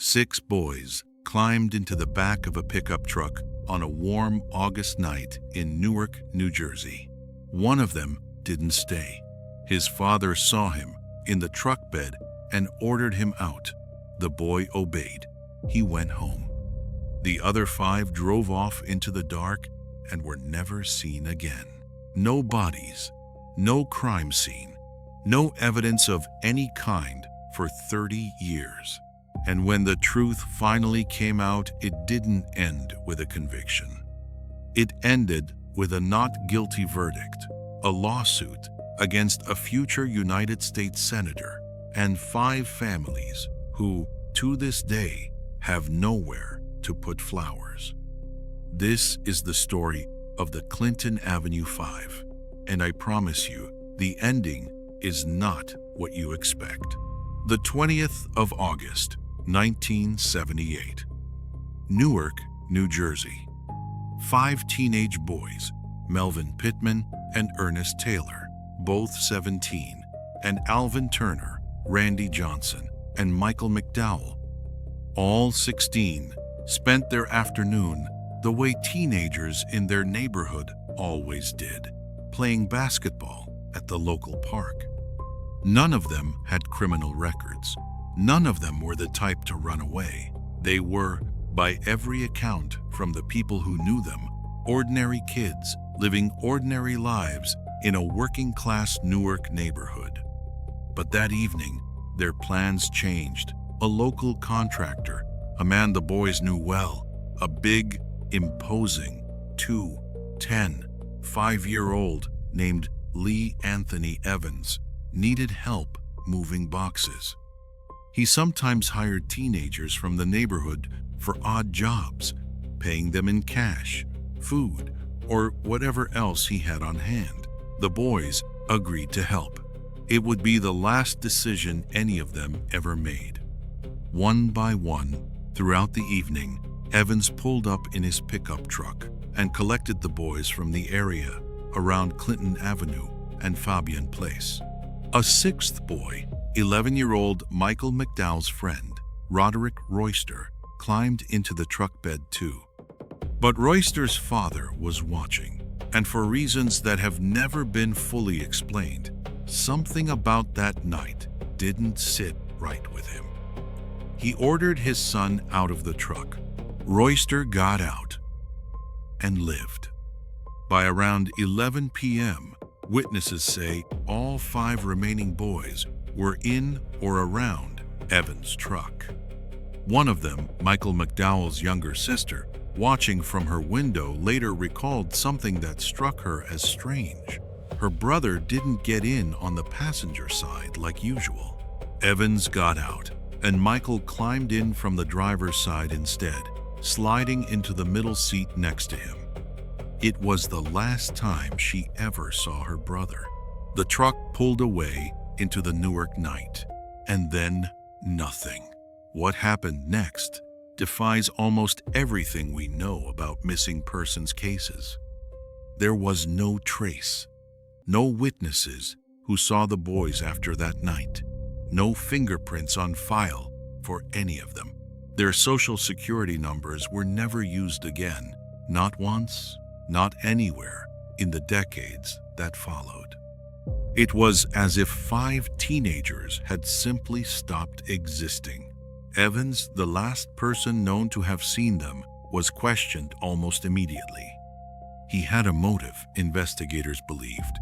6 boys climbed into the back of a pickup truck on a warm August night in Newark, New Jersey. One of them didn't stay. His father saw him in the truck bed and ordered him out. The boy obeyed. He went home. The other 5 drove off into the dark and were never seen again. No bodies, no crime scene, no evidence of any kind for 30 years. And when the truth finally came out, it didn't end with a conviction. It ended with a not guilty verdict, a lawsuit against a future United States senator, and 5 families who, to this day, have nowhere to put flowers. This is the story of the Clinton Avenue 5, and I promise you, the ending is not what you expect. The 20th of August, 1978. Newark, New Jersey. 5 teenage boys, Melvin Pittman and Ernest Taylor, both 17, and Alvin Turner, Randy Johnson, and Michael McDowell, all 16, spent their afternoon the way teenagers in their neighborhood always did, playing basketball at the local park. None of them had criminal records. None of them were the type to run away. They were, by every account from the people who knew them, ordinary kids living ordinary lives in a working-class Newark neighborhood. But that evening, their plans changed. A local contractor, a man the boys knew well, a big, imposing, 5-year-old named Lee Anthony Evans, needed help moving boxes. He sometimes hired teenagers from the neighborhood for odd jobs, paying them in cash, food, or whatever else he had on hand. The boys agreed to help. It would be the last decision any of them ever made. One by one, throughout the evening, Evans pulled up in his pickup truck and collected the boys from the area around Clinton Avenue and Fabian Place. A 6th boy, 11-year-old Michael McDowell's friend, Roderick Royster, climbed into the truck bed too. But Royster's father was watching, and for reasons that have never been fully explained, something about that night didn't sit right with him. He ordered his son out of the truck. Royster got out and lived. By around 11 p.m., witnesses say all 5 remaining boys were in or around Evans' truck. One of them, Michael McDowell's younger sister, watching from her window, later recalled something that struck her as strange. Her brother didn't get in on the passenger side like usual. Evans got out, and Michael climbed in from the driver's side instead, sliding into the middle seat next to him. It was the last time she ever saw her brother. The truck pulled away into the Newark night, and then nothing. What happened next defies almost everything we know about missing persons cases. There was no trace, no witnesses who saw the boys after that night, no fingerprints on file for any of them. Their social security numbers were never used again, not once, not anywhere, in the decades that followed. It was as if 5 teenagers had simply stopped existing. Evans, the last person known to have seen them, was questioned almost immediately. He had a motive, investigators believed.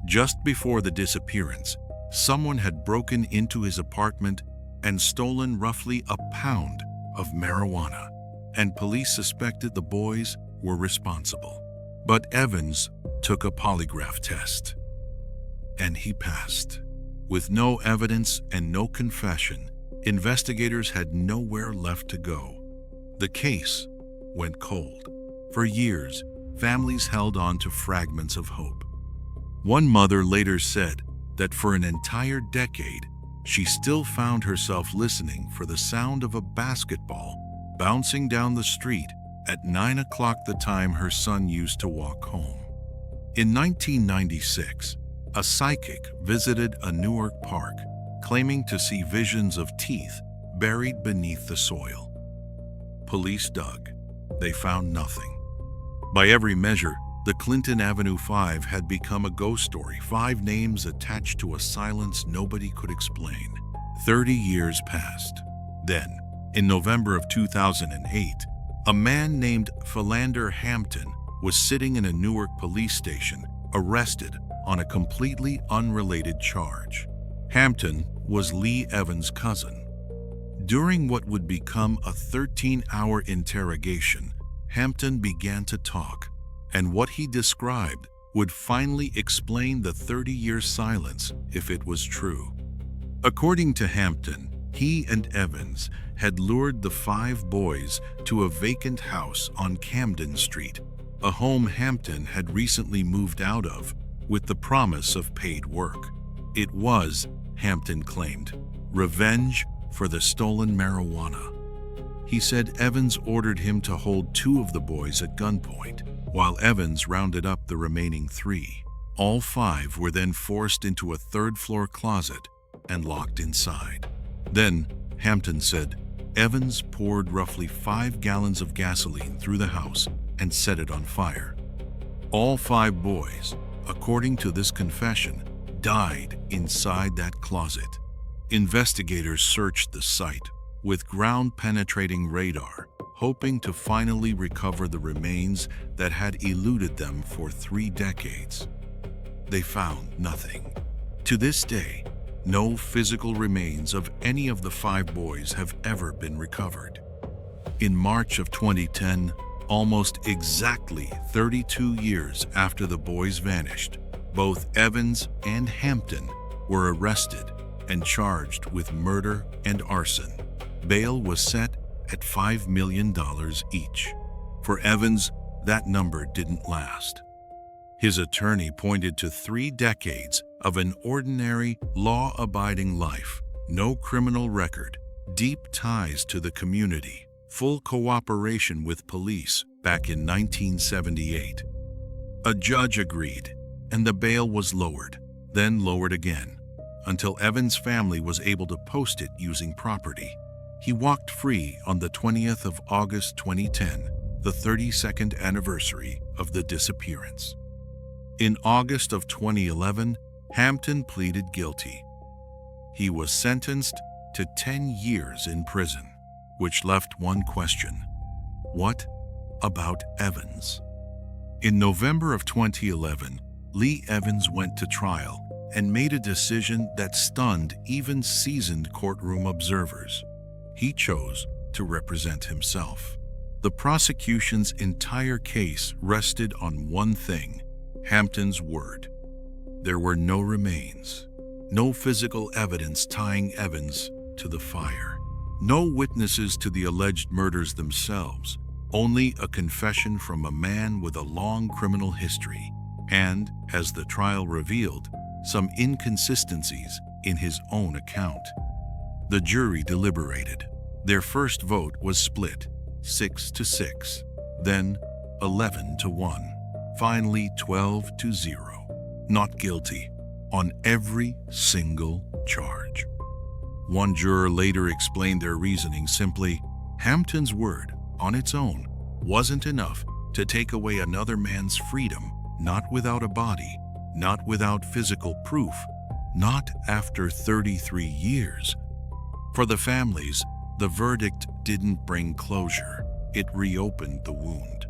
Just before the disappearance, someone had broken into his apartment and stolen roughly a pound of marijuana, and police suspected the boys were responsible. But Evans took a polygraph test, and he passed. With no evidence and no confession, investigators had nowhere left to go. The case went cold. For years, families held on to fragments of hope. One mother later said that for an entire decade, she still found herself listening for the sound of a basketball bouncing down the street at 9 o'clock, the time her son used to walk home. In 1996, a psychic visited a Newark park, claiming to see visions of teeth buried beneath the soil. Police dug. They found nothing. By every measure, the Clinton Avenue Five had become a ghost story, 5 names attached to a silence nobody could explain. 30 years passed. Then, in November of 2008, a man named Philander Hampton was sitting in a Newark police station, arrested on a completely unrelated charge. Hampton was Lee Evans' cousin. During what would become a 13-hour interrogation, Hampton began to talk, and what he described would finally explain the 30-year silence if it was true. According to Hampton, he and Evans had lured the 5 boys to a vacant house on Camden Street, a home Hampton had recently moved out of, with the promise of paid work. It was, Hampton claimed, revenge for the stolen marijuana. He said Evans ordered him to hold 2 of the boys at gunpoint, while Evans rounded up the remaining 3. All 5 were then forced into a 3rd-floor closet and locked inside. Then, Hampton said, Evans poured roughly 5 gallons of gasoline through the house and set it on fire. All 5 boys, according to this confession, died inside that closet. Investigators searched the site with ground-penetrating radar, hoping to finally recover the remains that had eluded them for 3 decades. They found nothing. To this day, no physical remains of any of the 5 boys have ever been recovered. In March of 2010, almost exactly 32 years after the boys vanished, both Evans and Hampton were arrested and charged with murder and arson. Bail was set at $5 million each. For Evans, that number didn't last. His attorney pointed to 3 decades of an ordinary, law-abiding life, no criminal record, deep ties to the community, full cooperation with police back in 1978. A judge agreed, and the bail was lowered, then lowered again, until Evans' family was able to post it using property. He walked free on the 20th of August 2010, the 32nd anniversary of the disappearance. In August of 2011, Hampton pleaded guilty. He was sentenced to 10 years in prison, which left one question: what about Evans? In November of 2011, Lee Evans went to trial and made a decision that stunned even seasoned courtroom observers. He chose to represent himself. The prosecution's entire case rested on one thing: Hampton's word. There were no remains, no physical evidence tying Evans to the fire, no witnesses to the alleged murders themselves, only a confession from a man with a long criminal history, and, as the trial revealed, some inconsistencies in his own account. The jury deliberated. Their first vote was split, 6-6, then 11-1, finally 12-0. Not guilty on every single charge. One juror later explained their reasoning simply: Hampton's word, on its own, wasn't enough to take away another man's freedom, not without a body, not without physical proof, not after 33 years. For the families, the verdict didn't bring closure. It reopened the wound.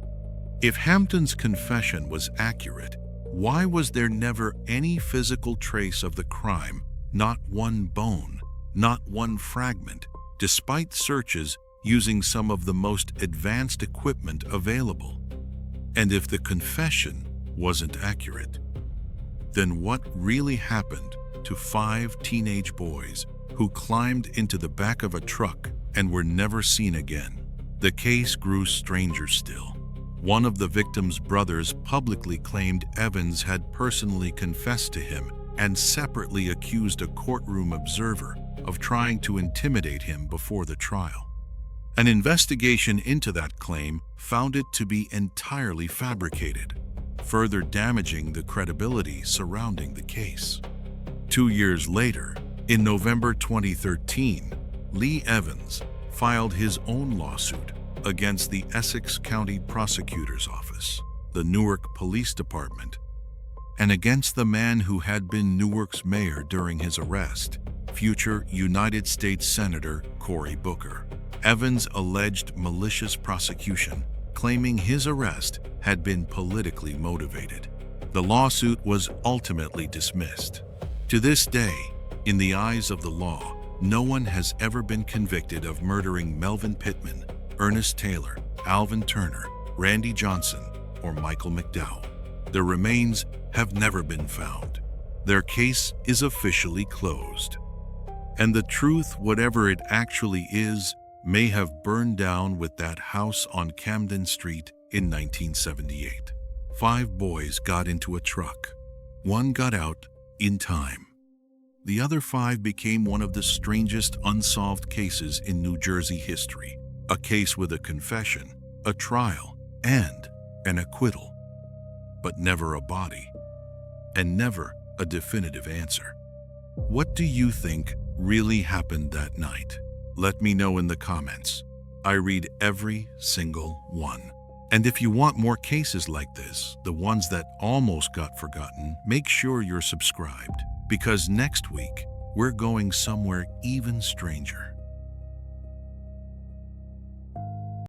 If Hampton's confession was accurate, why was there never any physical trace of the crime, not one bone, not one fragment, despite searches using some of the most advanced equipment available? And if the confession wasn't accurate, then what really happened to 5 teenage boys who climbed into the back of a truck and were never seen again? The case grew stranger still. One of the victims' brothers publicly claimed Evans had personally confessed to him and separately accused a courtroom observer of trying to intimidate him before the trial. An investigation into that claim found it to be entirely fabricated, further damaging the credibility surrounding the case. 2 years later, in November 2013, Lee Evans filed his own lawsuit against the Essex County Prosecutor's Office, the Newark Police Department, and against the man who had been Newark's mayor during his arrest, future United States Senator Cory Booker. Evans alleged malicious prosecution, claiming his arrest had been politically motivated. The lawsuit was ultimately dismissed. To this day, in the eyes of the law, no one has ever been convicted of murdering Melvin Pittman, Ernest Taylor, Alvin Turner, Randy Johnson, or Michael McDowell. Their remains have never been found. Their case is officially closed. And the truth, whatever it actually is, may have burned down with that house on Camden Street in 1978. 5 boys got into a truck. 1 got out in time. The other 5 became one of the strangest unsolved cases in New Jersey history. A case with a confession, a trial, and an acquittal. But never a body, and never a definitive answer. What do you think really happened that night? Let me know in the comments. I read every single one. And if you want more cases like this, the ones that almost got forgotten, make sure you're subscribed, because next week we're going somewhere even stranger.